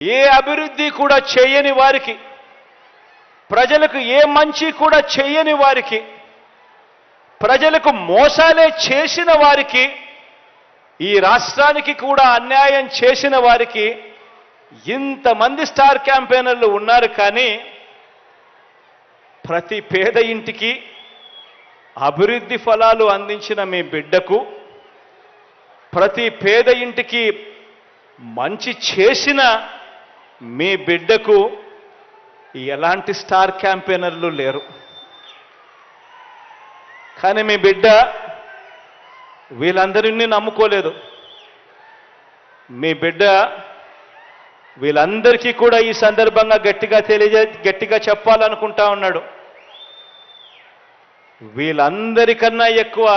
ఏ అభివృద్ధి కూడా చేయని వారికి, ప్రజలకు ఏ మంచి కూడా చేయని వారికి, ప్రజలకు మోసాలే చేసిన వారికి, ఈ రాష్ట్రానికి కూడా అన్యాయం చేసిన వారికి ఇంతమంది స్టార్ క్యాంపెయినర్లు ఉన్నారు. కానీ ప్రతి పేద ఇంటికి అభివృద్ధి ఫలాలు అందించిన మీ బిడ్డకు, ప్రతి పేద ఇంటికి మంచి చేసిన మీ బిడ్డకు ఎలాంటి స్టార్ క్యాంపెయినర్లు లేరు. కానీ మీ బిడ్డ వీళ్ళందరినీ నమ్ముకోలేదు. మీ బిడ్డ వీళ్ళందరికీ కూడా ఈ సందర్భంగా గట్టిగా చెప్పాలనుకుంటా ఉన్నాడు. వీళ్ళందరికన్నా ఎక్కువ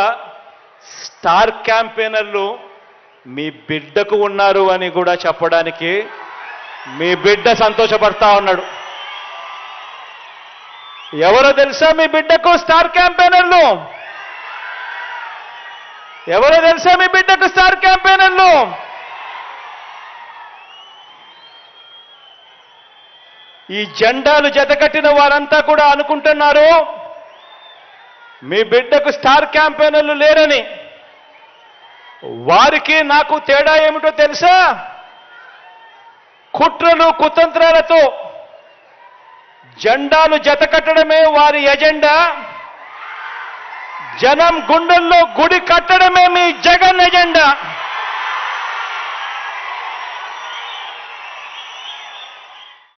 స్టార్ క్యాంపెయినర్లు మీ బిడ్డకు ఉన్నారు అని కూడా చెప్పడానికి మీ బిడ్డ సంతోషపడతా ఉన్నాడు. ఎవరో తెలుసా మీ బిడ్డకు స్టార్ క్యాంపెయినర్లు? ఎవరో తెలుసా మీ బిడ్డకు స్టార్ క్యాంపెయినర్లు? ఈ జెండాలు జతకట్టిన వారంతా కూడా అనుకుంటున్నారు మీ బిడ్డకు స్టార్ క్యాంపెయినర్లు లేరని. వారికి నాకు తేడా ఏమిటో తెలుసా? కుట్రలు కుతంత్రాలతో జెండాలు జతకట్టడమే వారి ఎజెండా, జనం గుండెల్లో గుడి కట్టడమే మీ జగన్ ఎజెండా.